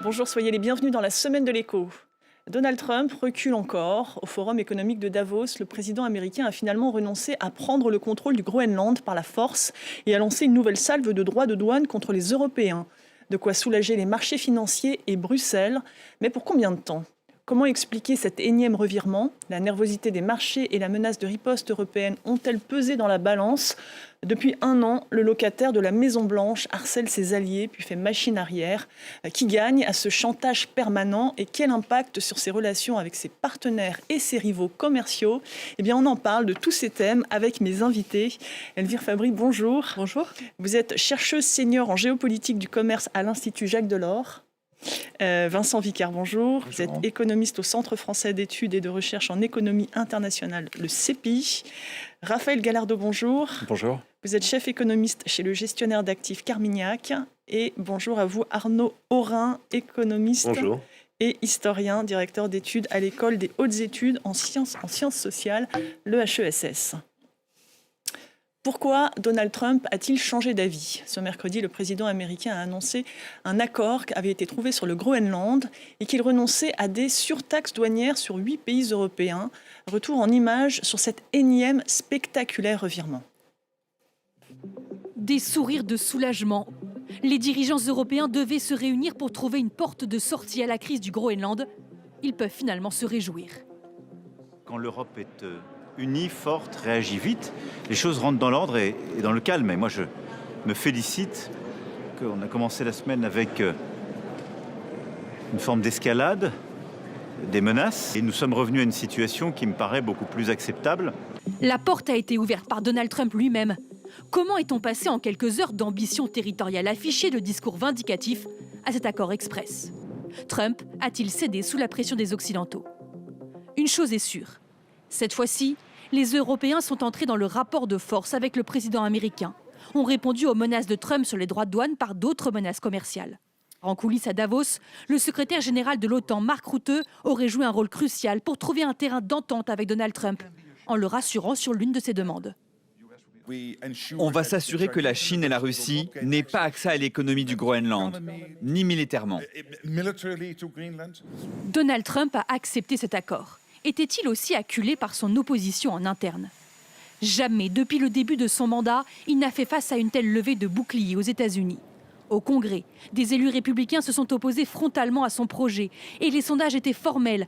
Bonjour, soyez les bienvenus dans la semaine de l'écho. Donald Trump recule encore. Au Forum économique de Davos, le président américain a finalement renoncé à prendre le contrôle du Groenland par la force et a lancé une nouvelle salve de droits de douane contre les Européens. De quoi soulager les marchés financiers et Bruxelles. Mais pour combien de temps ? Comment expliquer cet énième revirement ? La nervosité des marchés et la menace de riposte européenne ont-elles pesé dans la balance ? Depuis 1 an, le locataire de la Maison-Blanche harcèle ses alliés puis fait machine arrière. Qui gagne à ce chantage permanent et quel impact sur ses relations avec ses partenaires et ses rivaux commerciaux ? Eh bien, on en parle de tous ces thèmes avec mes invités. Elvire Fabry, bonjour. Bonjour. Vous êtes chercheuse senior en géopolitique du commerce à l'Institut Jacques Delors. Vincent Vicard, bonjour. Vous êtes économiste au Centre français d'études et de recherche en économie internationale, le CEPI. Raphaël Gallardo, bonjour. Bonjour. Vous êtes chef économiste chez le gestionnaire d'actifs Carmignac. Et bonjour à vous, Arnaud Aurin, économiste Bonjour. Et historien, directeur d'études à l'École des hautes études en sciences sociales, le HESS. Pourquoi Donald Trump a-t-il changé d'avis ? Ce mercredi, le président américain a annoncé un accord qui avait été trouvé sur le Groenland et qu'il renonçait à des surtaxes douanières sur 8 pays européens. Retour en images sur cet énième spectaculaire revirement. Des sourires de soulagement. Les dirigeants européens devaient se réunir pour trouver une porte de sortie à la crise du Groenland. Ils peuvent finalement se réjouir. Quand l'Europe est unie, forte, réagit vite, les choses rentrent dans l'ordre et dans le calme. Et moi, je me félicite qu'on a commencé la semaine avec une forme d'escalade, des menaces. Et nous sommes revenus à une situation qui me paraît beaucoup plus acceptable. La porte a été ouverte par Donald Trump lui-même. Comment est-on passé en quelques heures d'ambition territoriale affichée de discours vindicatifs à cet accord express ? Trump a-t-il cédé sous la pression des Occidentaux ? Une chose est sûre. Cette fois-ci, les Européens sont entrés dans le rapport de force avec le président américain, ont répondu aux menaces de Trump sur les droits de douane par d'autres menaces commerciales. En coulisses à Davos, le secrétaire général de l'OTAN, Mark Rutte, aurait joué un rôle crucial pour trouver un terrain d'entente avec Donald Trump, en le rassurant sur l'une de ses demandes. On va s'assurer que la Chine et la Russie n'aient pas accès à l'économie du Groenland, ni militairement. Donald Trump a accepté cet accord. Était-il aussi acculé par son opposition en interne ? Jamais, depuis le début de son mandat, il n'a fait face à une telle levée de boucliers aux États-Unis. Au Congrès, des élus républicains se sont opposés frontalement à son projet et les sondages étaient formels.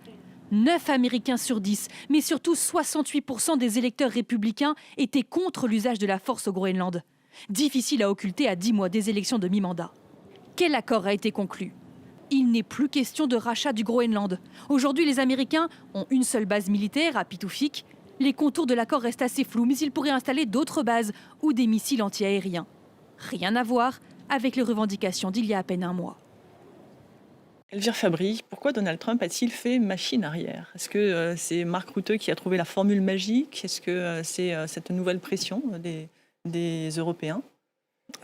9 Américains sur 10, mais surtout 68% des électeurs républicains étaient contre l'usage de la force au Groenland. Difficile à occulter à 10 mois des élections de mi-mandat. Quel accord a été conclu ? Il n'est plus question de rachat du Groenland. Aujourd'hui, les Américains ont une seule base militaire à Pituffik. Les contours de l'accord restent assez flous, mais ils pourraient installer d'autres bases ou des missiles antiaériens. Rien à voir avec les revendications d'il y a à peine un mois. Elvire Fabry, pourquoi Donald Trump a-t-il fait machine arrière ? Est-ce que c'est Mark Rutte qui a trouvé la formule magique ? Est-ce que c'est cette nouvelle pression des Européens ?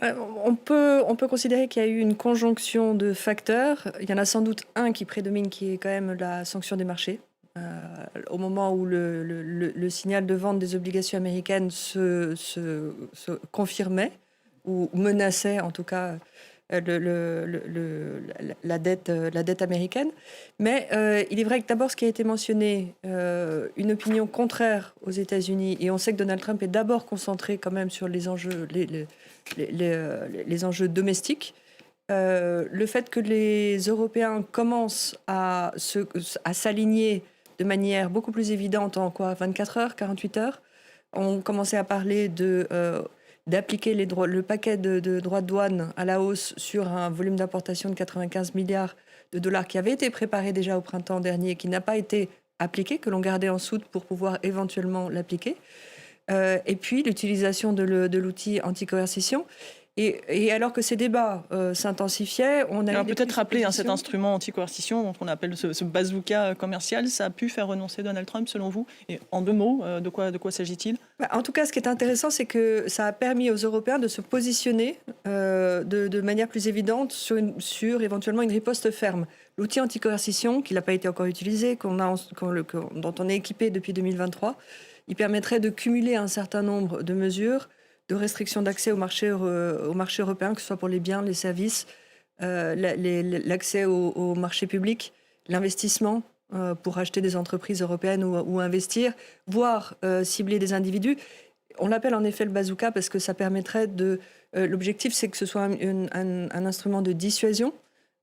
On peut considérer qu'il y a eu une conjonction de facteurs. Il y en a sans doute un qui prédomine, qui est quand même la sanction des marchés. Au moment où le signal de vente des obligations américaines se confirmait, ou menaçait en tout cas la dette américaine. Mais il est vrai que d'abord, ce qui a été mentionné, une opinion contraire aux États-Unis, et on sait que Donald Trump est d'abord concentré quand même sur les enjeux, les enjeux domestiques. Le fait que les Européens commencent à s'aligner de manière beaucoup plus évidente en 24 heures, 48 heures, on commençait à parler d'appliquer le paquet de droits de douane à la hausse sur un volume d'importation de 95 milliards de dollars qui avait été préparé déjà au printemps dernier, qui n'a pas été appliqué, que l'on gardait en soude pour pouvoir éventuellement l'appliquer. Et puis l'utilisation de l'outil anti-coercition. Et alors que ces débats s'intensifiaient, on a peut-être rappeler cet instrument anti-coercition qu'on appelle ce bazooka commercial. Ça a pu faire renoncer Donald Trump, selon vous ? Et en 2 mots, de quoi s'agit-il ? En tout cas, ce qui est intéressant, c'est que ça a permis aux Européens de se positionner de manière plus évidente sur éventuellement une riposte ferme. L'outil anti-coercition, qui n'a pas été encore utilisé, dont on est équipé depuis 2023, il permettrait de cumuler un certain nombre de mesures de restriction d'accès au marché européen, que ce soit pour les biens, les services, l'accès au marché public, l'investissement pour acheter des entreprises européennes ou investir, voire cibler des individus. On l'appelle en effet le bazooka parce que ça permettrait de... l'objectif, c'est que ce soit un instrument de dissuasion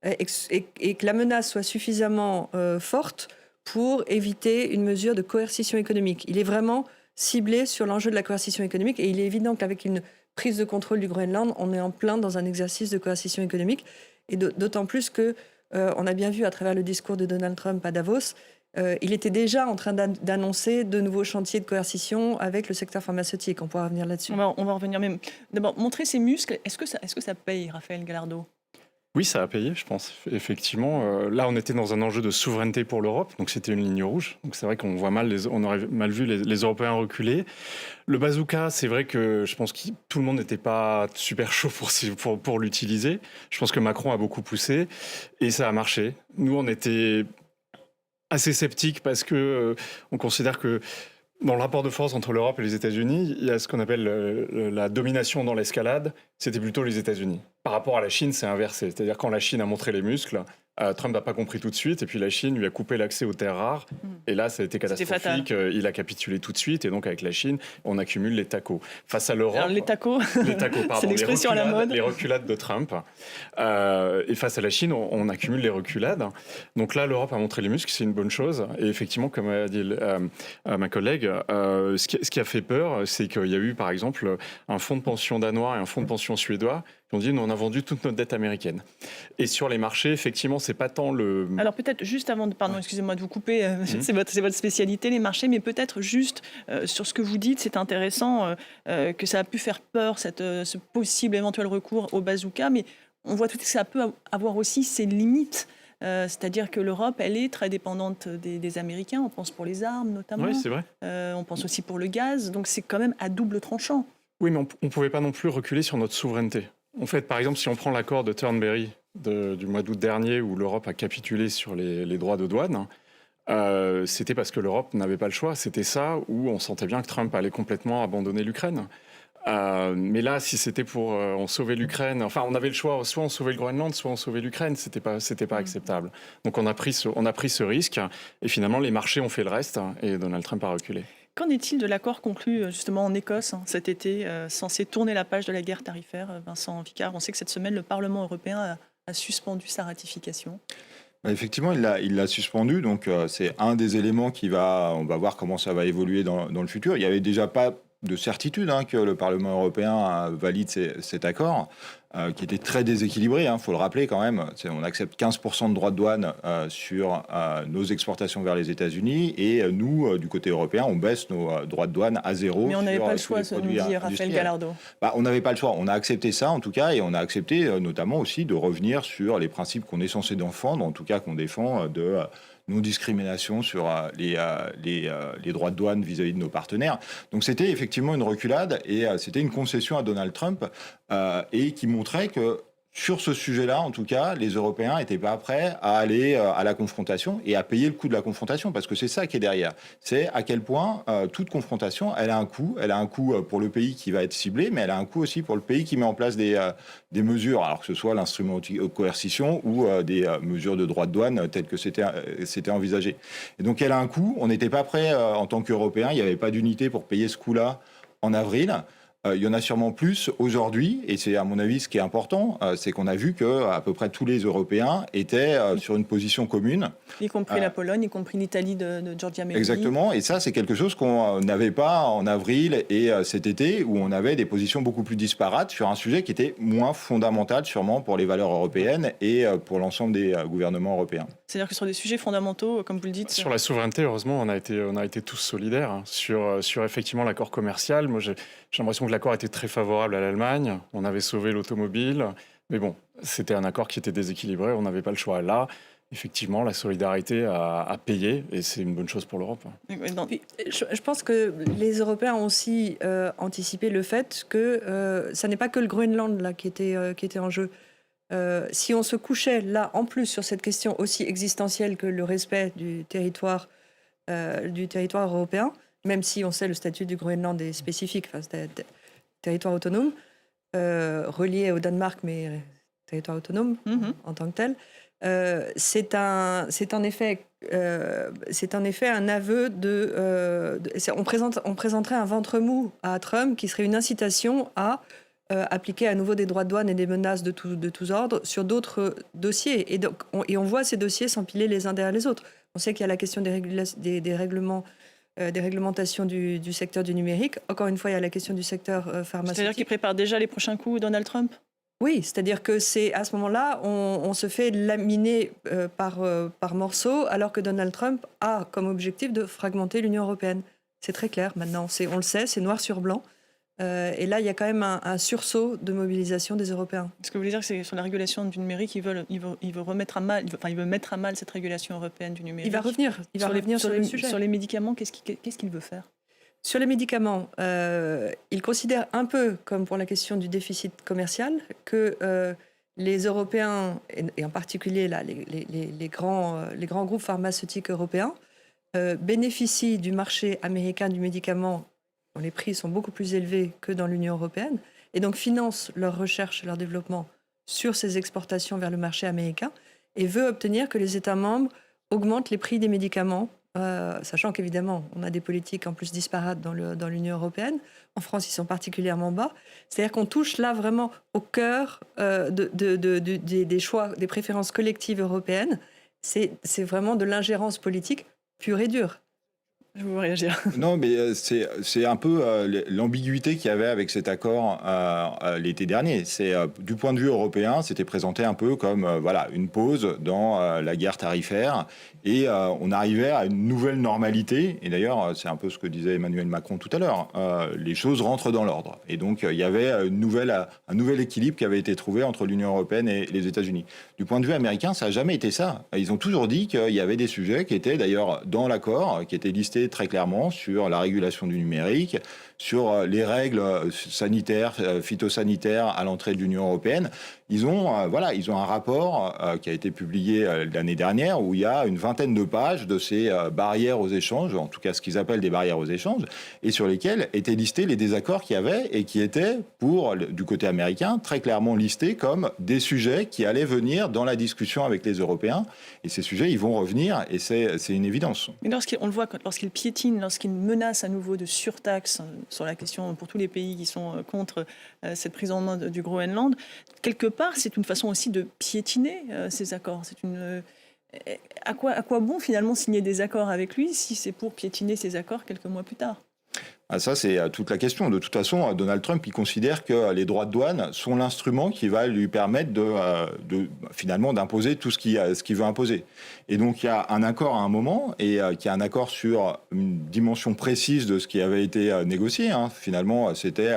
et que la menace soit suffisamment forte pour éviter une mesure de coercition économique. Il est vraiment ciblé sur l'enjeu de la coercition économique et il est évident qu'avec une prise de contrôle du Groenland, on est en plein dans un exercice de coercition économique et d'autant plus que on a bien vu à travers le discours de Donald Trump à Davos, il était déjà en train d'annoncer de nouveaux chantiers de coercition avec le secteur pharmaceutique. On pourra revenir là-dessus. On va revenir même. D'abord, montrer ses muscles, est-ce que ça paye, Raphaël Gallardo ? Oui, ça a payé, je pense. Effectivement, là, on était dans un enjeu de souveraineté pour l'Europe, donc c'était une ligne rouge. Donc c'est vrai qu'on voit on aurait mal vu les Européens reculer. Le bazooka, c'est vrai que je pense que tout le monde n'était pas super chaud pour l'utiliser. Je pense que Macron a beaucoup poussé et ça a marché. Nous, on était assez sceptiques parce que on considère que dans le rapport de force entre l'Europe et les États-Unis, il y a ce qu'on appelle la domination dans l'escalade. C'était plutôt les États-Unis. Par rapport à la Chine, c'est inversé. C'est-à-dire quand la Chine a montré les muscles, Trump n'a pas compris tout de suite, et puis la Chine lui a coupé l'accès aux terres rares. Et là, ça a été catastrophique. Il a capitulé tout de suite, et donc avec la Chine, on accumule les tacos. Face à l'Europe... Alors, les tacos, pardon, c'est l'expression à la mode. Les reculades de Trump. Et face à la Chine, on accumule les reculades. Donc là, l'Europe a montré les muscles, c'est une bonne chose. Et effectivement, comme a dit ma collègue, ce qui a fait peur, c'est qu'il y a eu, par exemple, un fonds de pension danois et un fonds de pension suédois qui ont dit nous on a vendu toute notre dette américaine. Et sur les marchés, effectivement, c'est pas tant le... Alors peut-être juste avant de... Pardon, excusez-moi de vous couper, c'est votre spécialité, les marchés, mais peut-être juste sur ce que vous dites, c'est intéressant que ça a pu faire peur, ce possible éventuel recours au bazooka, mais on voit tout que ça peut avoir aussi ses limites. C'est-à-dire que l'Europe, elle est très dépendante des Américains, on pense pour les armes notamment. Oui, c'est vrai. On pense aussi pour le gaz, donc c'est quand même à double tranchant. Oui, mais on ne pouvait pas non plus reculer sur notre souveraineté. En fait, par exemple, si on prend l'accord de Turnberry du mois d'août dernier où l'Europe a capitulé sur les droits de douane, c'était parce que l'Europe n'avait pas le choix. C'était ça où on sentait bien que Trump allait complètement abandonner l'Ukraine. Mais là, si c'était pour on sauver l'Ukraine, enfin, on avait le choix, soit on sauvait le Groenland, soit on sauvait l'Ukraine, c'était pas acceptable. Donc on a pris ce risque et finalement les marchés ont fait le reste et Donald Trump a reculé. Qu'en est-il de l'accord conclu justement en Écosse cet été, censé tourner la page de la guerre tarifaire, Vincent Vicard? On sait que cette semaine, le Parlement européen a suspendu sa ratification. Effectivement, il l'a suspendu, donc c'est un des éléments on va voir comment ça va évoluer dans le futur. Il n'y avait déjà pas de certitude que le Parlement européen valide cet accord, qui était très déséquilibré, faut le rappeler quand même. On accepte 15% de droits de douane sur nos exportations vers les États-Unis, et nous, du côté européen, on baisse nos droits de douane à zéro. Mais on n'avait pas le choix, nous dit Raphaël Gallardo. On n'avait pas le choix. On a accepté ça, en tout cas, et on a accepté notamment aussi de revenir sur les principes qu'on est censé défendre, en tout cas qu'on défend de non-discrimination sur les droits de douane vis-à-vis de nos partenaires. Donc c'était effectivement une reculade et c'était une concession à Donald Trump et qui montrait que sur ce sujet-là, en tout cas, les Européens n'étaient pas prêts à aller à la confrontation et à payer le coût de la confrontation, parce que c'est ça qui est derrière. C'est à quel point toute confrontation, elle a un coût. Elle a un coût pour le pays qui va être ciblé, mais elle a un coût aussi pour le pays qui met en place des mesures, alors que ce soit l'instrument de coercition ou des mesures de droit de douane telles que c'était envisagé. Et donc elle a un coût. On n'était pas prêts en tant qu'Européens. Il n'y avait pas d'unité pour payer ce coût-là en avril. Il y en a sûrement plus aujourd'hui, et c'est à mon avis ce qui est important, c'est qu'on a vu qu'à peu près tous les Européens étaient sur une position commune. Y compris la Pologne, y compris l'Italie de Giorgia Meloni. Exactement, et ça c'est quelque chose qu'on n'avait pas en avril et cet été, où on avait des positions beaucoup plus disparates sur un sujet qui était moins fondamental sûrement pour les valeurs européennes et pour l'ensemble des gouvernements européens. C'est-à-dire que sur des sujets fondamentaux, comme vous le dites... Sur la souveraineté, heureusement, on a été tous solidaires sur effectivement l'accord commercial. Moi, j'ai l'impression que l'accord était très favorable à l'Allemagne. On avait sauvé l'automobile. Mais bon, c'était un accord qui était déséquilibré. On n'avait pas le choix. Là, effectivement, la solidarité a payé et c'est une bonne chose pour l'Europe. Je pense que les Européens ont aussi anticipé le fait que ça n'est pas que le Groenland là, qui était en jeu. Si on se couchait là, en plus, sur cette question aussi existentielle que le respect du territoire européen, même si on sait le statut du Groenland est spécifique, c'est un territoire autonome, relié au Danemark, mais territoire autonome en tant que tel. C'est en effet un aveu on présenterait un ventre mou à Trump qui serait une incitation à appliquer à nouveau des droits de douane et des menaces de tous ordres sur d'autres dossiers. Et on voit ces dossiers s'empiler les uns derrière les autres. On sait qu'il y a la question des réglementations du secteur du numérique. Encore une fois, il y a la question du secteur pharmaceutique. C'est-à-dire qu'il prépare déjà les prochains coups, Donald Trump ? Oui, c'est-à-dire que c'est à ce moment-là, on se fait laminer par morceaux, alors que Donald Trump a comme objectif de fragmenter l'Union européenne. C'est très clair maintenant, on le sait, c'est noir sur blanc. Et là, il y a quand même un sursaut de mobilisation des Européens. Ce que vous voulez dire, c'est que sur la régulation du numérique, il veut mettre à mal cette régulation européenne du numérique. Il va revenir sur le sujet. Sur les médicaments, qu'est-ce qu'il veut faire ? Sur les médicaments, il considère un peu, comme pour la question du déficit commercial, que les Européens, et en particulier là, les grands groupes pharmaceutiques européens, bénéficient du marché américain du médicament dont les prix sont beaucoup plus élevés que dans l'Union européenne, et donc financent leur recherche et leur développement sur ces exportations vers le marché américain, et veut obtenir que les États membres augmentent les prix des médicaments, sachant qu'évidemment, on a des politiques en plus disparates dans l'Union européenne. En France, ils sont particulièrement bas. C'est-à-dire qu'on touche là vraiment au cœur des choix, des préférences collectives européennes. C'est vraiment de l'ingérence politique pure et dure. Je veux réagir. Non, mais c'est un peu l'ambiguïté qu'il y avait avec cet accord l'été dernier. Du point de vue européen, c'était présenté un peu comme une pause dans la guerre tarifaire. Et on arrivait à une nouvelle normalité. Et d'ailleurs, c'est un peu ce que disait Emmanuel Macron tout à l'heure. Les choses rentrent dans l'ordre. Et donc, il y avait un nouvel équilibre qui avait été trouvé entre l'Union européenne et les États-Unis. Du point de vue américain, ça n'a jamais été ça. Ils ont toujours dit qu'il y avait des sujets qui étaient d'ailleurs dans l'accord, qui étaient listés très clairement sur la régulation du numérique, sur les règles sanitaires, phytosanitaires à l'entrée de l'Union européenne. Ils ont un rapport qui a été publié l'année dernière où il y a une vingtaine de pages de ces barrières aux échanges, en tout cas ce qu'ils appellent des barrières aux échanges, et sur lesquelles étaient listés les désaccords qu'il y avait et qui étaient, du côté américain, très clairement listés comme des sujets qui allaient venir dans la discussion avec les Européens. Et ces sujets, ils vont revenir et c'est une évidence. Mais on le voit, lorsqu'il piétine, lorsqu'il menace à nouveau de surtaxe sur la question pour tous les pays qui sont contre cette prise en main du Groenland, quelque part, c'est une façon aussi de piétiner ces accords. À quoi bon finalement signer des accords avec lui si c'est pour piétiner ces accords quelques mois plus tard ? Ça, c'est toute la question. De toute façon, Donald Trump, il considère que les droits de douane sont l'instrument qui va lui permettre finalement d'imposer tout ce qu'il veut imposer. Et donc, il y a un accord à un moment, et qu'il y a un accord sur une dimension précise de ce qui avait été négocié. Finalement, c'était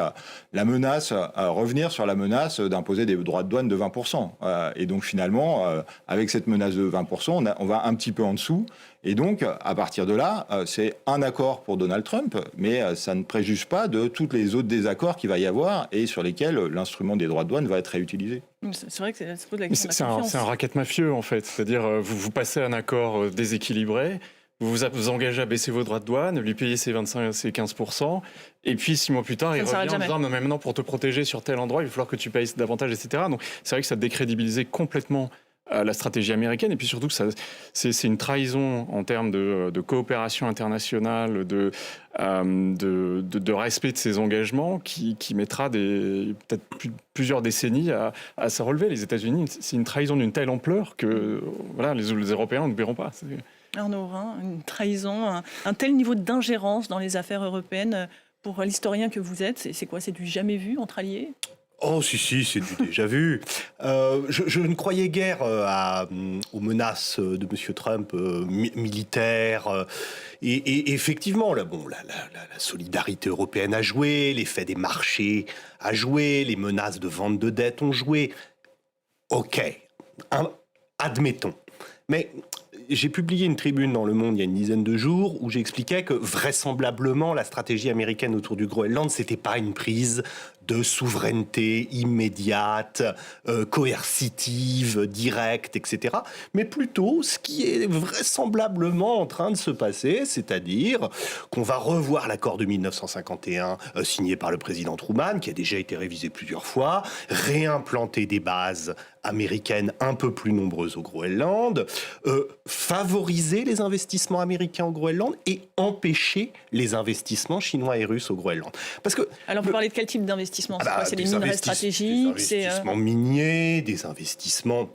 la menace, revenir sur la menace d'imposer des droits de douane de 20%. Et donc, finalement, avec cette menace de 20%, on va un petit peu en dessous. Et donc, à partir de là, c'est un accord pour Donald Trump, mais ça ne préjuge pas de tous les autres désaccords qu'il va y avoir et sur lesquels l'instrument des droits de douane va être réutilisé. C'est vrai que ça pose la question de la confiance. C'est un racket mafieux, en fait. C'est-à-dire, vous passez un accord déséquilibré, vous vous engagez à baisser vos droits de douane, lui payer ses 15%, et puis 6 mois plus tard, il revient en disant mais maintenant, pour te protéger sur tel endroit, il va falloir que tu payes davantage, etc. Donc, c'est vrai que ça décrédibilisait complètement la stratégie américaine, et puis surtout que c'est une trahison en termes de coopération internationale, de respect de ses engagements qui mettra peut-être plusieurs décennies à se relever. Les États-Unis, c'est une trahison d'une telle ampleur que les Européens ne verront pas. Arnaud Rhin, une trahison, un tel niveau d'ingérence dans les affaires européennes pour l'historien que vous êtes, c'est quoi ? C'est du jamais vu entre alliés ? Oh si, c'est du déjà vu. Je ne croyais guère aux menaces de M. Trump militaires. Et effectivement, la solidarité européenne a joué, l'effet des marchés a joué, les menaces de vente de dette ont joué. Ok, admettons. Mais j'ai publié une tribune dans Le Monde il y a une dizaine de jours où j'expliquais que vraisemblablement la stratégie américaine autour du Groenland, c'était pas une prise de souveraineté immédiate, coercitive, directe, etc. Mais plutôt ce qui est vraisemblablement en train de se passer, c'est-à-dire qu'on va revoir l'accord de 1951 signé par le président Truman, qui a déjà été révisé plusieurs fois, réimplanter des bases américaines un peu plus nombreuses au Groenland, favoriser les investissements américains au Groenland et empêcher les investissements chinois et russes au Groenland. Parce que alors, vous parlez de quel type d'investissement? C'est des minerais stratégiques? Des investissements miniers, des investissements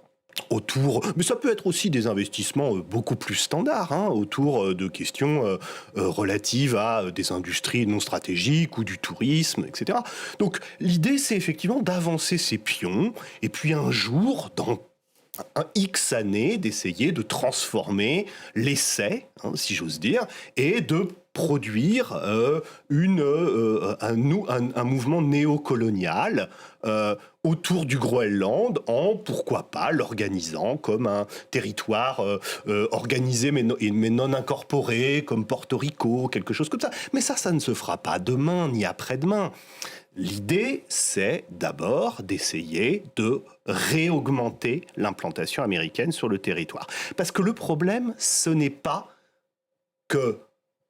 autour, mais ça peut être aussi des investissements beaucoup plus standards, autour de questions relatives à des industries non stratégiques ou du tourisme, etc. Donc l'idée, c'est effectivement d'avancer ces pions, et puis un jour, dans un X années, d'essayer de transformer l'essai, si j'ose dire, et de produire un mouvement néocolonial autour du Groenland en, pourquoi pas, l'organisant comme un territoire organisé mais non incorporé, comme Porto Rico, quelque chose comme ça. Mais ça ne se fera pas demain ni après-demain. L'idée, c'est d'abord d'essayer de réaugmenter l'implantation américaine sur le territoire. Parce que le problème, ce n'est pas que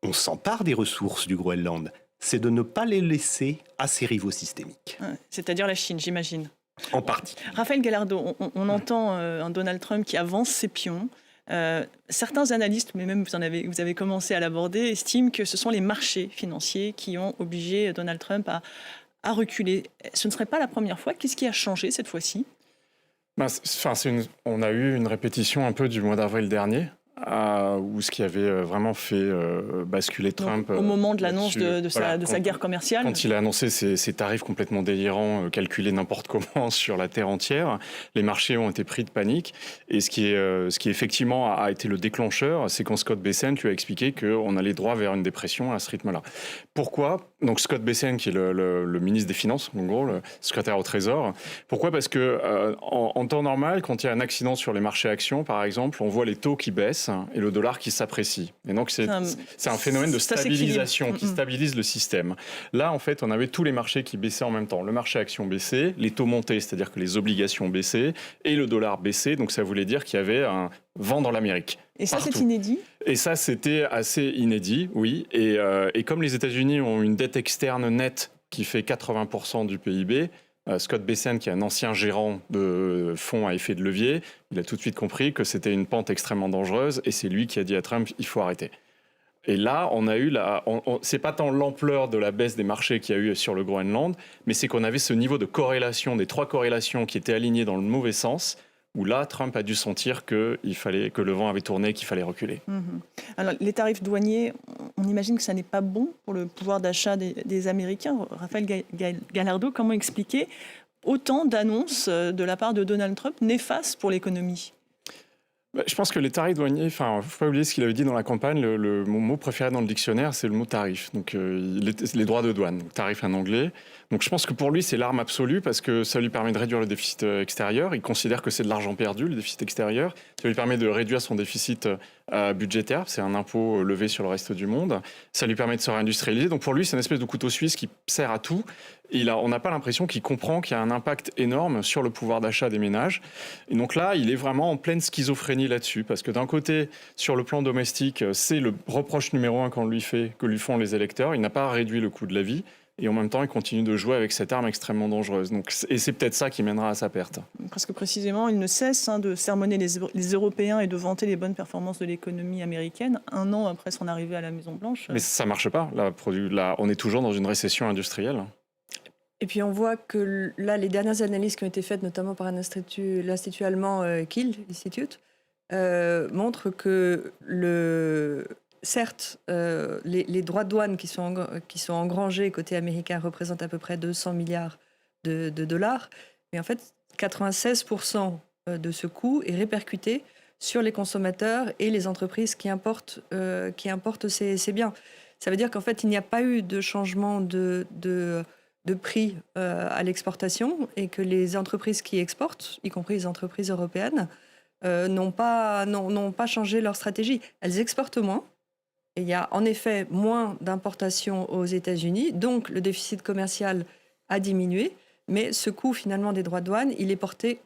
on s'empare des ressources du Groenland, c'est de ne pas les laisser à ses rivaux systémiques. C'est-à-dire la Chine, j'imagine. En partie. Raphaël Gallardo, on entend un Donald Trump qui avance ses pions. Certains analystes, mais même vous avez commencé à l'aborder, estiment que ce sont les marchés financiers qui ont obligé Donald Trump à reculer. Ce ne serait pas la première fois. Qu'est-ce qui a changé cette fois-ci? On a eu une répétition un peu du mois d'avril dernier, où ce qui avait vraiment fait basculer Trump. Donc, au moment de l'annonce de sa guerre commerciale. Quand il a annoncé ces tarifs complètement délirants, calculés n'importe comment sur la Terre entière, les marchés ont été pris de panique. Et ce qui effectivement a été le déclencheur, c'est quand Scott Bessent lui a expliqué qu'on allait droit vers une dépression à ce rythme-là. Pourquoi? Donc Scott Bessent, qui est le ministre des Finances, en gros, le secrétaire au Trésor. Pourquoi? Parce que en temps normal, quand il y a un accident sur les marchés actions, par exemple, on voit les taux qui baissent et le dollar qui s'apprécie. Et donc, c'est un phénomène de stabilisation qui stabilise le système. Là, en fait, on avait tous les marchés qui baissaient en même temps. Le marché action baissait, les taux montaient, c'est-à-dire que les obligations baissaient, et le dollar baissait. Donc, ça voulait dire qu'il y avait un vent dans l'Amérique. Et ça, partout. c'est inédit? Et ça, c'était assez inédit, oui. Et comme les États-Unis ont une dette externe nette qui fait 80% du PIB, Scott Bessent, qui est un ancien gérant de fonds à effet de levier, il a tout de suite compris que c'était une pente extrêmement dangereuse et c'est lui qui a dit à Trump « il faut arrêter ». Et là, on a eu c'est pas tant l'ampleur de la baisse des marchés qu'il y a eu sur le Groenland, mais c'est qu'on avait ce niveau de corrélation, des 3 corrélations qui étaient alignées dans le mauvais sens, où là, Trump a dû sentir que le vent avait tourné, qu'il fallait reculer. Alors, les tarifs douaniers, on imagine que ça n'est pas bon pour le pouvoir d'achat des Américains. Raphaël Gallardo, comment expliquer autant d'annonces de la part de Donald Trump néfastes pour l'économie? Je pense que les tarifs douaniers, il ne faut pas oublier ce qu'il avait dit dans la campagne, mon mot préféré dans le dictionnaire, c'est le mot tarif. Donc les droits de douane, tarif en anglais. Donc je pense que pour lui, c'est l'arme absolue parce que ça lui permet de réduire le déficit extérieur. Il considère que c'est de l'argent perdu, le déficit extérieur. Ça lui permet de réduire son déficit budgétaire. C'est un impôt levé sur le reste du monde. Ça lui permet de se réindustrialiser. Donc pour lui, c'est une espèce de couteau suisse qui sert à tout. On n'a pas l'impression qu'il comprend qu'il y a un impact énorme sur le pouvoir d'achat des ménages. Et donc là, il est vraiment en pleine schizophrénie là-dessus. Parce que d'un côté, sur le plan domestique, c'est le reproche numéro 1 que lui font les électeurs. Il n'a pas réduit le coût de la vie. Et en même temps, il continue de jouer avec cette arme extrêmement dangereuse. Et c'est peut-être ça qui mènera à sa perte. Presque précisément, il ne cesse de sermonner les Européens et de vanter les bonnes performances de l'économie américaine 1 an après son arrivée à la Maison-Blanche. Mais ça ne marche pas. Là, on est toujours dans une récession industrielle. Et puis on voit que là, les dernières analyses qui ont été faites, notamment par l'Institut allemand Kiel Institute, montrent que certes, les droits de douane qui sont engrangés côté américain représentent à peu près 200 milliards de dollars, mais en fait, 96% de ce coût est répercuté sur les consommateurs et les entreprises qui importent ces biens. Ça veut dire qu'en fait, il n'y a pas eu de changement de prix à l'exportation et que les entreprises qui exportent, y compris les entreprises européennes, n'ont pas changé leur stratégie. Elles exportent moins. Et il y a en effet moins d'importations aux États-Unis, donc le déficit commercial a diminué. Mais ce coût, finalement, des droits de douane, il est porté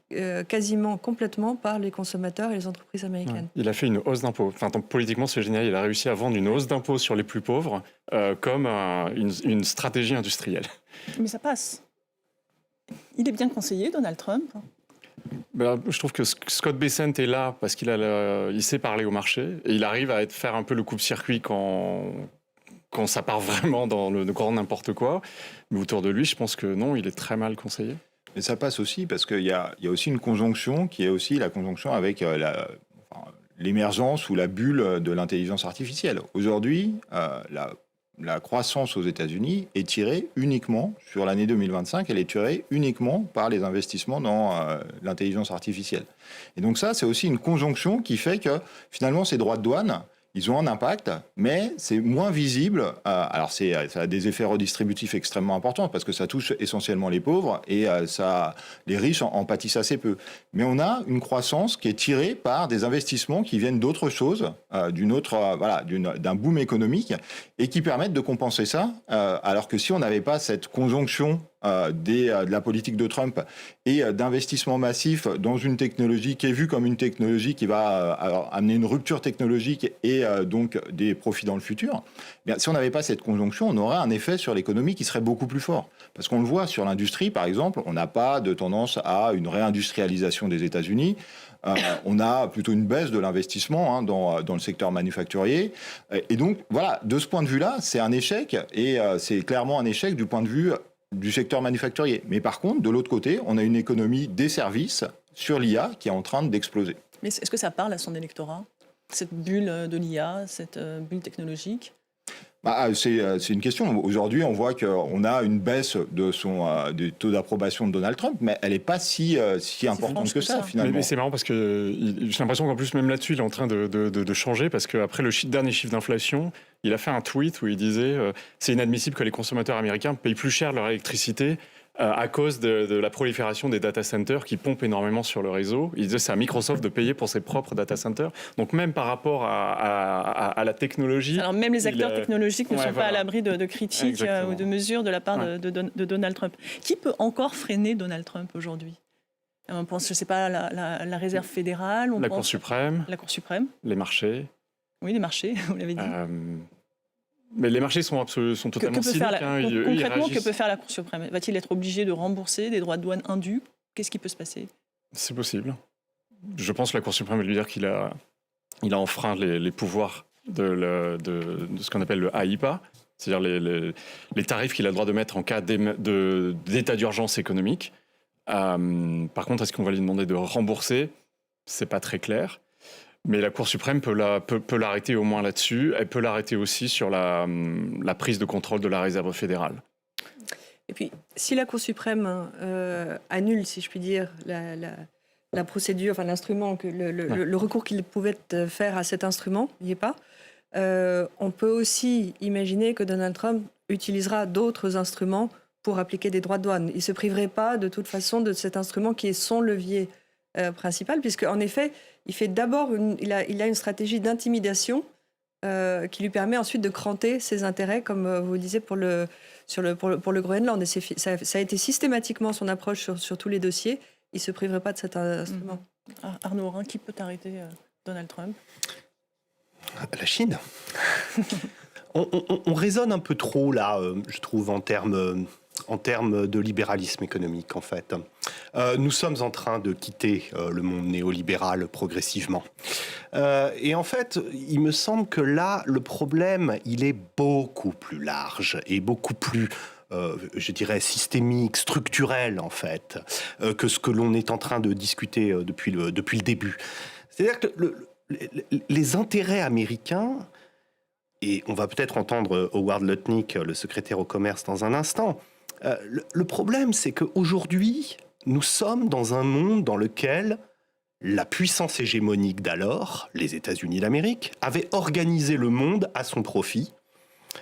quasiment complètement par les consommateurs et les entreprises américaines. Il a fait une hausse d'impôts. Enfin, politiquement, c'est génial. Il a réussi à vendre une hausse d'impôts sur les plus pauvres comme une stratégie industrielle. Mais ça passe. Il est bien conseillé, Donald Trump. Je trouve que Scott Bessent est là parce qu'il sait parler au marché et il arrive à faire un peu le coupe-circuit quand ça part vraiment dans le grand n'importe quoi. Mais autour de lui, je pense que non, il est très mal conseillé. Mais ça passe aussi parce qu'il y a aussi une conjonction qui est aussi la conjonction avec l'émergence ou la bulle de l'intelligence artificielle. Aujourd'hui, la croissance aux États-Unis est tirée uniquement, sur l'année 2025, elle est tirée uniquement par les investissements dans l'intelligence artificielle. Et donc ça, c'est aussi une conjonction qui fait que finalement, ces droits de douane, ils ont un impact, mais c'est moins visible. Alors, ça a des effets redistributifs extrêmement importants parce que ça touche essentiellement les pauvres et les riches en pâtissent assez peu. Mais on a une croissance qui est tirée par des investissements qui viennent d'autre chose, d'un boom économique et qui permettent de compenser ça. Alors que si on n'avait pas cette conjonction de la politique de Trump et d'investissement massif dans une technologie qui est vue comme une technologie qui va amener une rupture technologique et donc des profits dans le futur, bien, si on n'avait pas cette conjonction, on aurait un effet sur l'économie qui serait beaucoup plus fort. Parce qu'on le voit sur l'industrie, par exemple, on n'a pas de tendance à une réindustrialisation des États-Unis. On a plutôt une baisse de l'investissement dans le secteur manufacturier. Et donc, voilà, de ce point de vue-là, c'est un échec et c'est clairement un échec du point de vue du secteur manufacturier. Mais par contre, de l'autre côté, on a une économie des services sur l'IA qui est en train d'exploser. Mais est-ce que ça parle à son électorat, cette bulle de l'IA, cette bulle technologique ? C'est une question. Aujourd'hui, on voit qu'on a une baisse du taux d'approbation de Donald Trump, mais elle n'est pas si importante que ça, finalement. Mais c'est marrant parce que j'ai l'impression qu'en plus, même là-dessus, il est en train de changer parce qu'après le dernier chiffre d'inflation, il a fait un tweet où il disait c'est inadmissible que les consommateurs américains payent plus cher leur électricité à cause de la prolifération des data centers qui pompent énormément sur le réseau. Il disait c'est à Microsoft de payer pour ses propres data centers. Donc même par rapport à la technologie... Alors même les acteurs technologiques ne sont pas à l'abri de critiques ou de mesures de la part de Donald Trump. Qui peut encore freiner Donald Trump aujourd'hui ? On pense, je ne sais pas, la Réserve fédérale, la Cour suprême. La Cour suprême. Les marchés. Oui, les marchés, vous l'avez dit. Mais les marchés sont totalement cyniques. Concrètement, que peut faire la Cour suprême ? Va-t-il être obligé de rembourser des droits de douane indus ? Qu'est-ce qui peut se passer ? C'est possible. Je pense que la Cour suprême va lui dire qu'il a enfreint les pouvoirs de ce qu'on appelle le AIPA, c'est-à-dire les tarifs qu'il a le droit de mettre en cas d'état d'urgence économique. Par contre, est-ce qu'on va lui demander de rembourser ? C'est pas très clair. Mais la Cour suprême peut l'arrêter au moins là-dessus. Elle peut l'arrêter aussi sur la prise de contrôle de la Réserve fédérale. Et puis, si la Cour suprême annule, si je puis dire, la procédure, enfin l'instrument, le recours qu'il pouvait faire à cet instrument, il n'y est pas, on peut aussi imaginer que Donald Trump utilisera d'autres instruments pour appliquer des droits de douane. Il ne se priverait pas de toute façon de cet instrument qui est son levier principal, puisque en effet, il fait d'abord il a une stratégie d'intimidation qui lui permet ensuite de cranter ses intérêts, comme vous le disiez pour le Groenland. Et ça a été systématiquement son approche sur tous les dossiers. Il ne se priverait pas de cet instrument. Arnaud Aurin, qui peut arrêter Donald Trump ? La Chine. on raisonne un peu trop là, je trouve, en termes de libéralisme économique, en fait. Nous sommes en train de quitter le monde néolibéral progressivement. Et en fait, il me semble que là, le problème, il est beaucoup plus large et beaucoup plus, je dirais, systémique, structurel, en fait, que ce que l'on est en train de discuter depuis le début. C'est-à-dire que les intérêts américains, et on va peut-être entendre Howard Lutnick, le secrétaire au commerce, dans un instant. Le problème, c'est qu'aujourd'hui, nous sommes dans un monde dans lequel la puissance hégémonique d'alors, les États-Unis d'Amérique, avait organisé le monde à son profit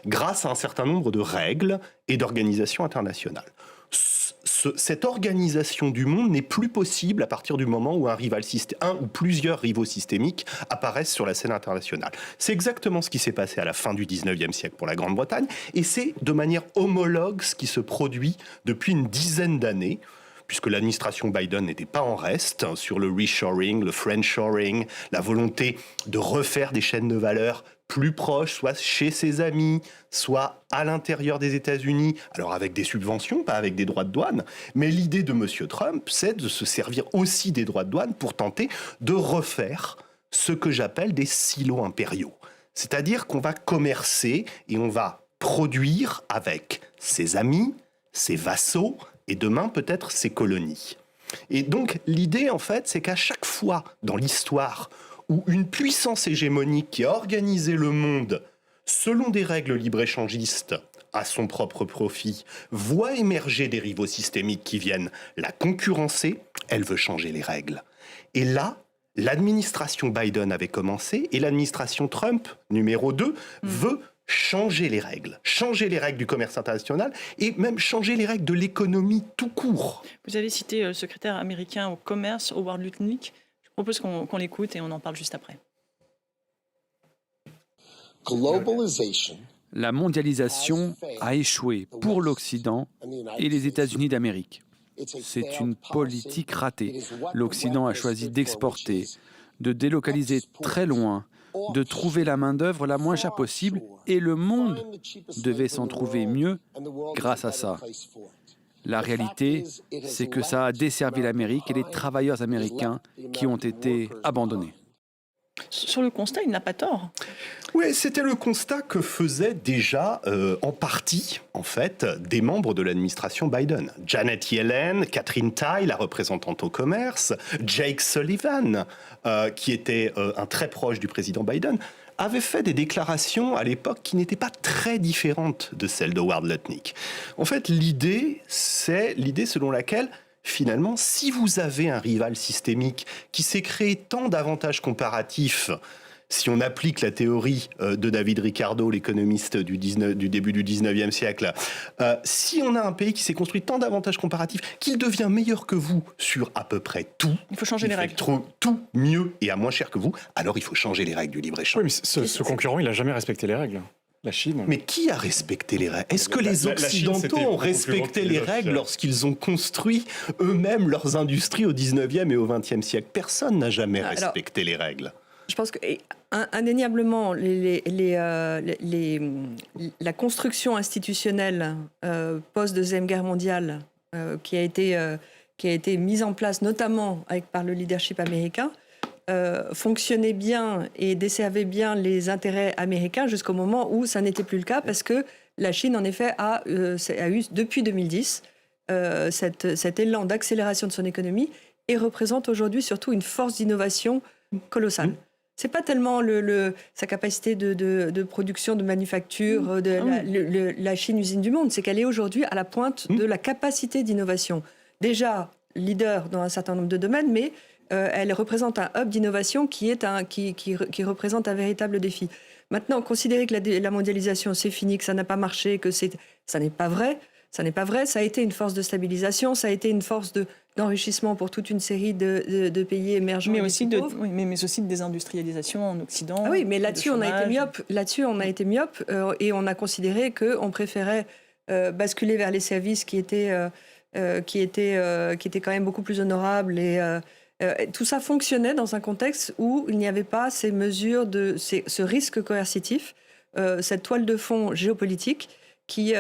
grâce à un certain nombre de règles et d'organisations internationales. Cette organisation du monde n'est plus possible à partir du moment où un ou plusieurs rivaux systémiques apparaissent sur la scène internationale. C'est exactement ce qui s'est passé à la fin du 19e siècle pour la Grande-Bretagne, et c'est de manière homologue ce qui se produit depuis une dizaine d'années, puisque l'administration Biden n'était pas en reste sur le reshoring, le friendshoring, la volonté de refaire des chaînes de valeur plus proches, soit chez ses amis, soit à l'intérieur des États-Unis, alors avec des subventions, pas avec des droits de douane. Mais l'idée de M. Trump, c'est de se servir aussi des droits de douane pour tenter de refaire ce que j'appelle des silos impériaux. C'est-à-dire qu'on va commercer et on va produire avec ses amis, ses vassaux et demain peut-être ses colonies. Et donc l'idée, en fait, c'est qu'à chaque fois dans l'histoire où une puissance hégémonique qui a organisé le monde selon des règles libre-échangistes à son propre profit, voit émerger des rivaux systémiques qui viennent la concurrencer, elle veut changer les règles. Et là, l'administration Biden avait commencé et l'administration Trump, numéro 2, veut changer les règles du commerce international et même changer les règles de l'économie tout court. Vous avez cité le secrétaire américain au commerce, Howard Lutnick. Je propose qu'on l'écoute et on en parle juste après. La mondialisation a échoué pour l'Occident et les États-Unis d'Amérique. C'est une politique ratée. L'Occident a choisi d'exporter, de délocaliser très loin, de trouver la main-d'œuvre la moins chère possible, et le monde devait s'en trouver mieux grâce à ça. La réalité, c'est que ça a desservi l'Amérique et les travailleurs américains qui ont été abandonnés. Sur le constat, il n'a pas tort. Oui, c'était le constat que faisaient déjà en partie, en fait, des membres de l'administration Biden. Janet Yellen, Katherine Tai, la représentante au commerce, Jake Sullivan, qui était un très proche du président Biden, avaient fait des déclarations à l'époque qui n'étaient pas très différentes de celles de Howard Lutnick. En fait, l'idée, c'est l'idée selon laquelle finalement, si vous avez un rival systémique qui s'est créé tant d'avantages comparatifs, si on applique la théorie de David Ricardo, l'économiste du début du 19e siècle, si on a un pays qui s'est construit tant d'avantages comparatifs qu'il devient meilleur que vous sur à peu près tout, il faut changer les règles. Tout mieux et à moins cher que vous, alors il faut changer les règles du libre-échange. Oui, mais ce concurrent, il n'a jamais respecté les règles. La Chine. Mais qui a respecté les règles? Est-ce que les Occidentaux ont respecté les règles lorsqu'ils ont construit eux-mêmes leurs industries au 19e et au 20e siècle? Personne n'a jamais respecté les règles. Je pense que indéniablement, la construction institutionnelle post-Deuxième Guerre mondiale qui a été mise en place notamment par le leadership américain, fonctionnait bien et desservait bien les intérêts américains jusqu'au moment où ça n'était plus le cas parce que la Chine, en effet, a eu depuis 2010 cet élan d'accélération de son économie et représente aujourd'hui surtout une force d'innovation colossale. C'est pas tellement sa capacité de production, de manufacture, la Chine usine du monde, c'est qu'elle est aujourd'hui à la pointe de la capacité d'innovation. Déjà leader dans un certain nombre de domaines, mais elle représente un hub d'innovation qui représente un véritable défi. Maintenant, considérer que la mondialisation c'est fini, que ça n'a pas marché, que ça n'est pas vrai. Ça n'est pas vrai. Ça a été une force de stabilisation, ça a été une force d'enrichissement pour toute une série de pays émergents. Mais aussi de désindustrialisation en Occident. Ah oui, mais là-dessus on a été myope. Là-dessus on a été myope et on a considéré qu'on préférait basculer vers les services qui étaient quand même beaucoup plus honorables et tout ça fonctionnait dans un contexte où il n'y avait pas ces mesures ce risque coercitif, cette toile de fond géopolitique qui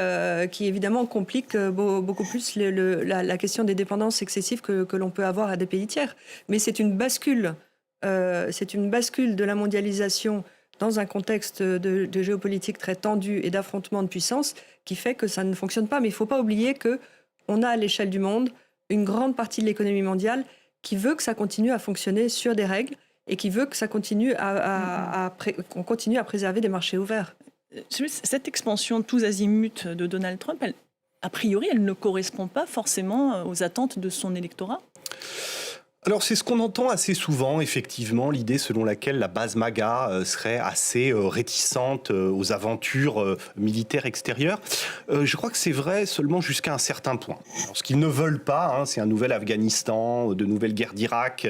évidemment complique beaucoup plus la question des dépendances excessives que l'on peut avoir à des pays tiers. Mais c'est une bascule de la mondialisation dans un contexte de géopolitique très tendu et d'affrontement de puissances qui fait que ça ne fonctionne pas. Mais il ne faut pas oublier qu'on a à l'échelle du monde une grande partie de l'économie mondiale qui veut que ça continue à fonctionner sur des règles et qui veut que ça continue qu'on continue à préserver des marchés ouverts. Cette expansion tous azimuts de Donald Trump, a priori, elle ne correspond pas forcément aux attentes de son électorat? Alors c'est ce qu'on entend assez souvent, effectivement, l'idée selon laquelle la base MAGA serait assez réticente aux aventures militaires extérieures. Je crois que c'est vrai seulement jusqu'à un certain point. Alors, ce qu'ils ne veulent pas, c'est un nouvel Afghanistan, de nouvelles guerres d'Irak.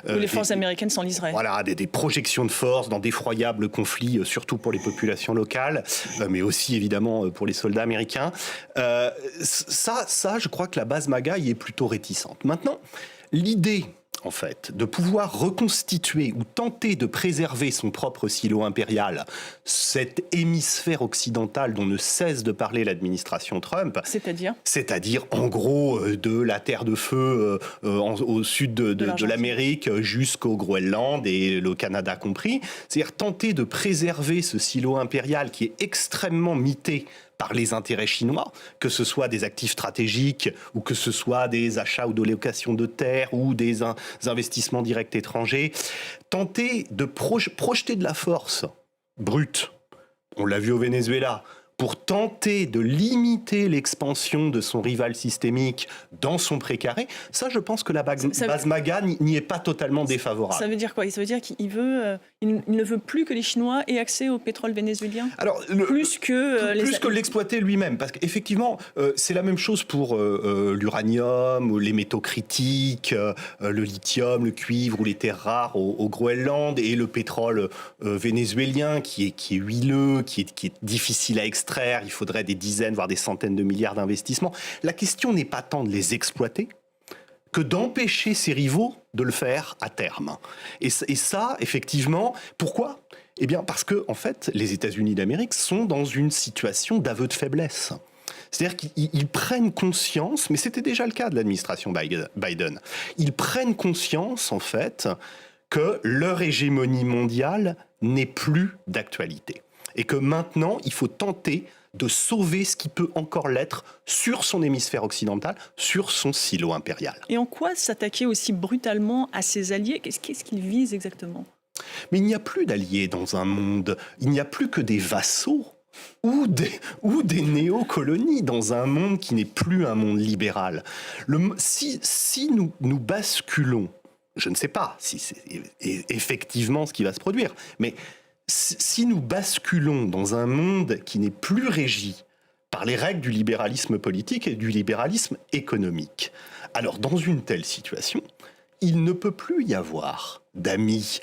Où les forces américaines s'enliseraient. Voilà, des projections de force dans d'effroyables conflits, surtout pour les populations locales, mais aussi évidemment pour les soldats américains. Ça, je crois que la base MAGA y est plutôt réticente. Maintenant, l'idée, en fait, de pouvoir reconstituer ou tenter de préserver son propre silo impérial, cet hémisphère occidental dont ne cesse de parler l'administration Trump. C'est-à-dire, en gros, de la Terre de Feu au sud de l'Amérique jusqu'au Groenland et le Canada compris. C'est-à-dire tenter de préserver ce silo impérial qui est extrêmement mité par les intérêts chinois, que ce soit des actifs stratégiques ou que ce soit des achats ou de location de terres ou des investissements directs étrangers, tenter de projeter de la force brute, on l'a vu au Venezuela, pour tenter de limiter l'expansion de son rival systémique dans son précaré, ça je pense que la base MAGA n'y est pas totalement défavorable. Ça veut dire quoi? Ça veut dire qu'il il ne veut plus que les Chinois aient accès au pétrole vénézuélien? Alors, plus que l'exploiter lui-même, parce qu'effectivement, c'est la même chose pour l'uranium, les métaux critiques, le lithium, le cuivre ou les terres rares au Groenland, et le pétrole vénézuélien qui est huileux, qui est difficile à extraire. Il faudrait des dizaines, voire des centaines de milliards d'investissements. La question n'est pas tant de les exploiter que d'empêcher ses rivaux de le faire à terme. Et ça, effectivement, pourquoi ? Eh bien, parce que, en fait, les États-Unis d'Amérique sont dans une situation d'aveu de faiblesse. C'est-à-dire qu'ils prennent conscience, mais c'était déjà le cas de l'administration Biden, ils prennent conscience, en fait, que leur hégémonie mondiale n'est plus d'actualité. Et que maintenant, il faut tenter de sauver ce qui peut encore l'être sur son hémisphère occidental, sur son silo impérial. Et en quoi s'attaquer aussi brutalement à ses alliés? Qu'est-ce qu'il vise exactement? Mais il n'y a plus d'alliés dans un monde, il n'y a plus que des vassaux ou des néocolonies dans un monde qui n'est plus un monde libéral. Si nous basculons, je ne sais pas si c'est effectivement ce qui va se produire, mais si nous basculons dans un monde qui n'est plus régi par les règles du libéralisme politique et du libéralisme économique, alors dans une telle situation, il ne peut plus y avoir d'alliés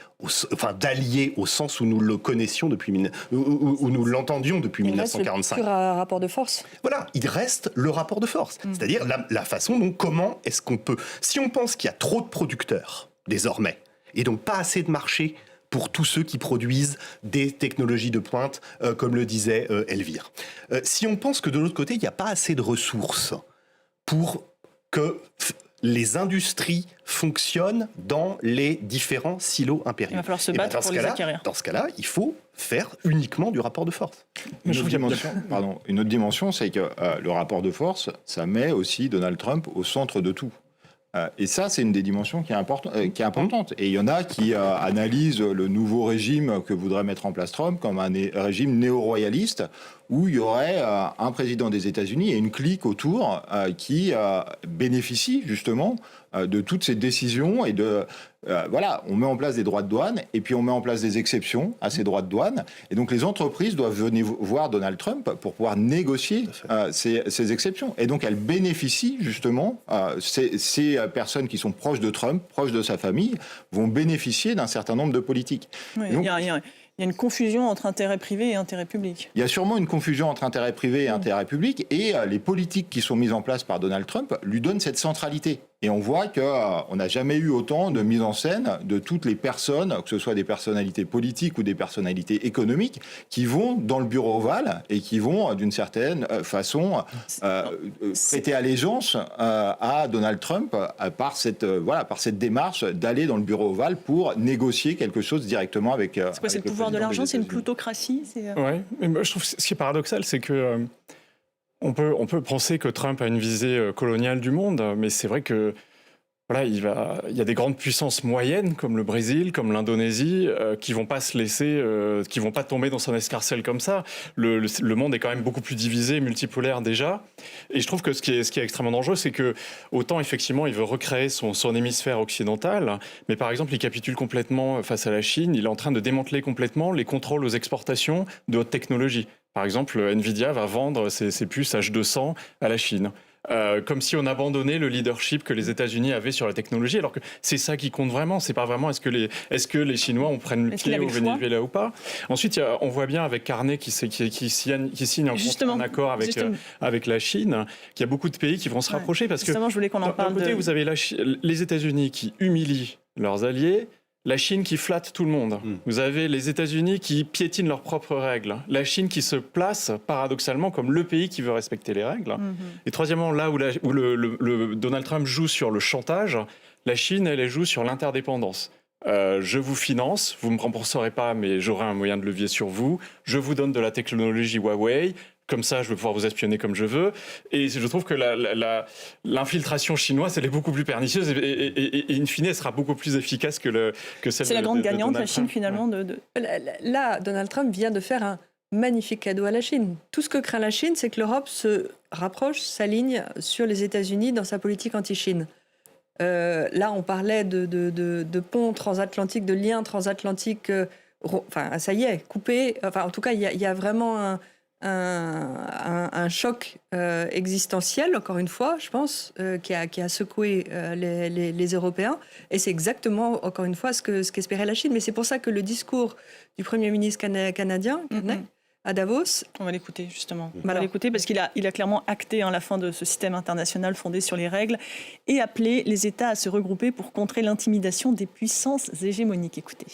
au sens où nous le connaissions où nous l'entendions depuis 1945. Il reste le pur rapport de force. Voilà, il reste le rapport de force. C'est-à-dire la façon dont, comment est-ce qu'on peut... Si on pense qu'il y a trop de producteurs, désormais, et donc pas assez de marché pour tous ceux qui produisent des technologies de pointe, comme le disait Elvire. Si on pense que de l'autre côté, il n'y a pas assez de ressources pour que les industries fonctionnent dans les différents silos impériaux. Il va falloir se battre pour les acquérir. Dans ce cas-là, il faut faire uniquement du rapport de force. Une autre dimension, c'est que le rapport de force, ça met aussi Donald Trump au centre de tout. Et ça, c'est une des dimensions qui est importante. Et il y en a qui analysent le nouveau régime que voudrait mettre en place Trump comme un régime néo-royaliste où il y aurait un président des États-Unis et une clique autour qui bénéficie justement de toutes ces décisions et on met en place des droits de douane et puis on met en place des exceptions à ces droits de douane. Et donc les entreprises doivent venir voir Donald Trump pour pouvoir négocier ces exceptions. Et donc elles bénéficient justement, ces personnes qui sont proches de Trump, proches de sa famille, vont bénéficier d'un certain nombre de politiques. Oui, donc, il y a une confusion entre intérêt privé et intérêt public. Il y a sûrement une confusion entre intérêt privé et intérêt public, et les politiques qui sont mises en place par Donald Trump lui donnent cette centralité. Et on voit qu'on n'a jamais eu autant de mise en scène de toutes les personnes, que ce soit des personnalités politiques ou des personnalités économiques, qui vont dans le bureau ovale et qui vont, d'une certaine façon, prêter allégeance à Donald Trump par cette démarche d'aller dans le bureau ovale pour négocier quelque chose directement avec... C'est quoi, c'est le pouvoir de l'argent? C'est une plutocratie? Oui, mais je trouve que ce qui est paradoxal, c'est que... On peut penser que Trump a une visée coloniale du monde, mais c'est vrai que voilà, il y a des grandes puissances moyennes comme le Brésil, comme l'Indonésie, qui vont pas se laisser, qui vont pas tomber dans son escarcelle comme ça. Le monde est quand même beaucoup plus divisé, multipolaire déjà. Et je trouve que ce qui est extrêmement dangereux, c'est que autant effectivement il veut recréer son hémisphère occidental, mais par exemple il capitule complètement face à la Chine. Il est en train de démanteler complètement les contrôles aux exportations de haute technologie. Par exemple, Nvidia va vendre ses puces H200 à la Chine. Comme si on abandonnait le leadership que les États-Unis avaient sur la technologie, alors que c'est ça qui compte vraiment. C'est pas vraiment est-ce que les Chinois on prenne le pied au Venezuela ou pas. Ensuite, on voit bien avec Carnet qui signe un accord avec la Chine, qu'il y a beaucoup de pays qui vont se rapprocher parce justement, que je voulais qu'on en parle. D'un côté, vous avez les États-Unis qui humilient leurs alliés. La Chine qui flatte tout le monde. Vous avez les États-Unis qui piétinent leurs propres règles. La Chine qui se place paradoxalement comme le pays qui veut respecter les règles. Et troisièmement, là où le Donald Trump joue sur le chantage, la Chine, elle joue sur l'interdépendance. Je vous finance, vous ne me rembourserez pas, mais j'aurai un moyen de levier sur vous. Je vous donne de la technologie Huawei. Comme ça, je vais pouvoir vous espionner comme je veux. Et je trouve que l'infiltration chinoise, elle est beaucoup plus pernicieuse et in fine, elle sera beaucoup plus efficace que celle de C'est la grande gagnante, Donald la Chine, Trump. finalement. Là, Donald Trump vient de faire un magnifique cadeau à la Chine. Tout ce que craint la Chine, c'est que l'Europe se rapproche, s'aligne sur les États-Unis dans sa politique anti-Chine. Là, on parlait de ponts transatlantiques, de liens transatlantiques. Enfin, ça y est, coupés. Enfin, en tout cas, il y a vraiment un choc existentiel, encore une fois, je pense, qui a secoué les Européens. Et c'est exactement, encore une fois, ce qu'espérait la Chine. Mais c'est pour ça que le discours du Premier ministre canadien, à Davos... On va l'écouter, justement. On va l'écouter parce qu'il a clairement acté la fin de ce système international fondé sur les règles et appelé les États à se regrouper pour contrer l'intimidation des puissances hégémoniques. Écoutez.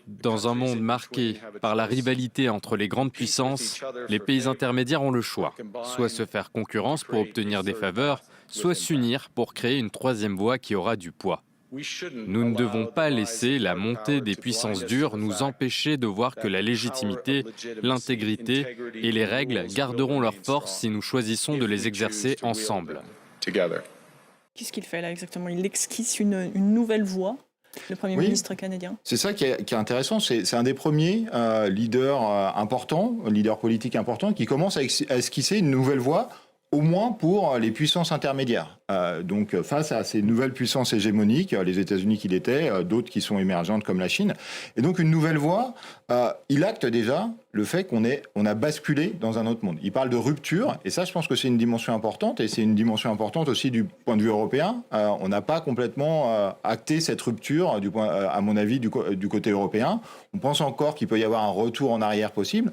Dans un monde marqué par la rivalité entre les grandes puissances, les pays intermédiaires ont le choix. Soit se faire concurrence pour obtenir des faveurs, soit s'unir pour créer une troisième voie qui aura du poids. Nous ne devons pas laisser la montée des puissances dures nous empêcher de voir que la légitimité, l'intégrité et les règles garderont leur force si nous choisissons de les exercer ensemble. Qu'est-ce qu'il fait là exactement? Il esquisse une nouvelle voie. Le Premier ministre canadien. C'est ça qui est intéressant. C'est un des premiers leaders importants, leaders politiques importants, qui commence à esquisser une nouvelle voie, au moins pour les puissances intermédiaires. Donc face à ces nouvelles puissances hégémoniques, les États-Unis qui l'étaient, d'autres qui sont émergentes comme la Chine. Et donc une nouvelle voie, il acte déjà le fait qu'on a basculé dans un autre monde. Il parle de rupture, et ça je pense que c'est une dimension importante, et c'est une dimension importante aussi du point de vue européen. On n'a pas complètement acté cette rupture, à mon avis, du côté européen. On pense encore qu'il peut y avoir un retour en arrière possible.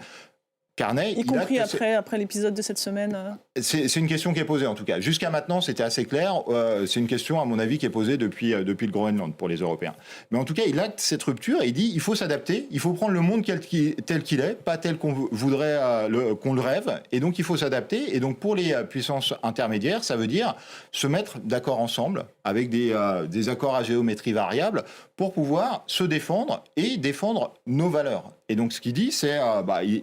Carnet, y compris après l'épisode de cette semaine. C'est une question qui est posée en tout cas. Jusqu'à maintenant, c'était assez clair. C'est une question, à mon avis, qui est posée depuis le Groenland pour les Européens. Mais en tout cas, il acte cette rupture et il dit il faut s'adapter, il faut prendre le monde tel qu'il est, pas tel qu'on voudrait qu'on le rêve. Et donc, il faut s'adapter. Et donc, pour les puissances intermédiaires, ça veut dire se mettre d'accord ensemble avec des accords à géométrie variable pour pouvoir se défendre et défendre nos valeurs. Et donc, ce qu'il dit, c'est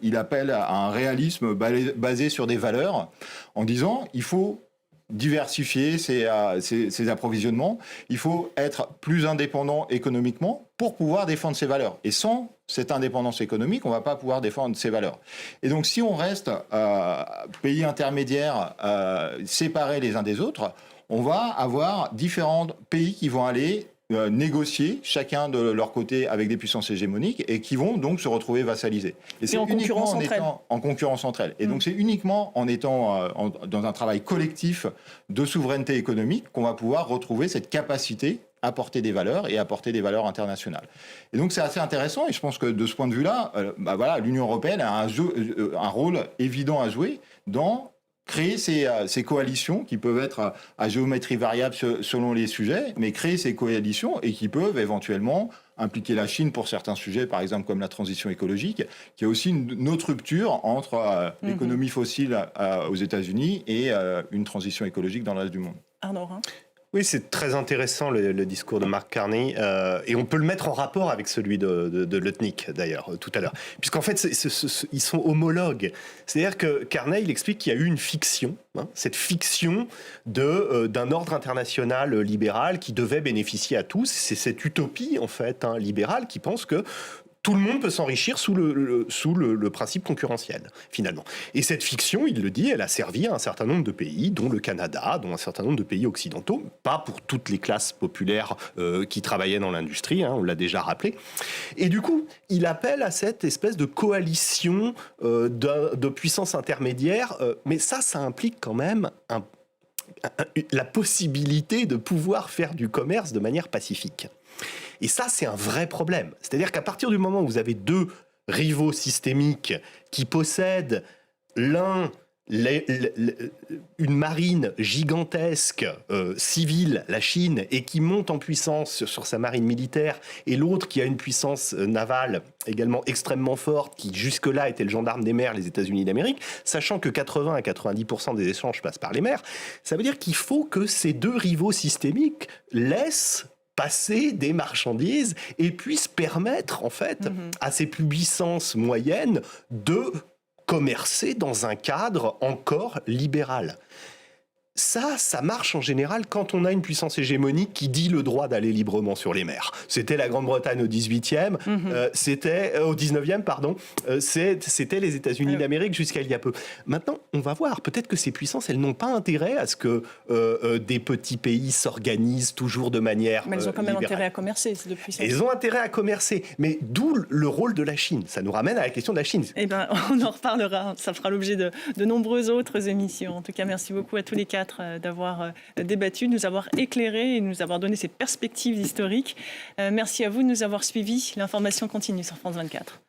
il appelle à un réalisme basé sur des valeurs en disant il faut diversifier ses approvisionnements, il faut être plus indépendant économiquement pour pouvoir défendre ses valeurs. Et sans cette indépendance économique, on ne va pas pouvoir défendre ses valeurs. Et donc, si on reste pays intermédiaires séparés les uns des autres, on va avoir différents pays qui vont aller négocier chacun de leur côté avec des puissances hégémoniques et qui vont donc se retrouver vassalisés. Et c'est uniquement en concurrence entre elles. Et donc c'est uniquement en étant dans un travail collectif de souveraineté économique qu'on va pouvoir retrouver cette capacité à porter des valeurs et à porter des valeurs internationales. Et donc c'est assez intéressant et je pense que de ce point de vue-là, l'Union européenne a un rôle évident à jouer dans créer ces coalitions qui peuvent être à géométrie variable selon les sujets, mais créer ces coalitions et qui peuvent éventuellement impliquer la Chine pour certains sujets, par exemple comme la transition écologique, qui est aussi une autre rupture entre l'économie fossile aux États-Unis et une transition écologique dans le reste du monde. Arnaud, Oui, c'est très intéressant le discours de Mark Carney, et on peut le mettre en rapport avec celui de Lutnick d'ailleurs tout à l'heure, puisqu'en fait ils sont homologues. C'est-à-dire que Carney il explique qu'il y a eu une fiction, cette fiction d'un ordre international libéral qui devait bénéficier à tous. C'est cette utopie en fait libérale qui pense que tout le monde peut s'enrichir sous le principe concurrentiel, finalement. Et cette fiction, il le dit, elle a servi à un certain nombre de pays, dont le Canada, dont un certain nombre de pays occidentaux, pas pour toutes les classes populaires qui travaillaient dans l'industrie, on l'a déjà rappelé. Et du coup, il appelle à cette espèce de coalition de puissances intermédiaires, mais ça implique quand même la possibilité de pouvoir faire du commerce de manière pacifique. Et ça, c'est un vrai problème. C'est-à-dire qu'à partir du moment où vous avez deux rivaux systémiques qui possèdent l'un une marine gigantesque, civile, la Chine, et qui monte en puissance sur sa marine militaire, et l'autre qui a une puissance navale également extrêmement forte, qui jusque-là était le gendarme des mers, les États-Unis d'Amérique, sachant que 80 à 90% des échanges passent par les mers, ça veut dire qu'il faut que ces deux rivaux systémiques laissent passer des marchandises et puissent permettre en fait à ces puissances moyennes de commercer dans un cadre encore libéral. Ça marche en général quand on a une puissance hégémonique qui dit le droit d'aller librement sur les mers. C'était la Grande-Bretagne au 18e, c'était au 19e, pardon, c'était les États-Unis d'Amérique jusqu'à il y a peu. Maintenant, on va voir, peut-être que ces puissances, elles n'ont pas intérêt à ce que des petits pays s'organisent toujours de manière Mais elles ont quand même libérale. intérêt à commercer, ces deux puissances. Elles ont intérêt à commercer, mais d'où le rôle de la Chine. Ça nous ramène à la question de la Chine. Eh ben, on en reparlera, ça fera l'objet de nombreuses autres émissions. En tout cas, merci beaucoup à tous les quatre d'avoir débattu, de nous avoir éclairés et de nous avoir donné ces perspectives historiques. Merci à vous de nous avoir suivis. L'information continue sur France 24.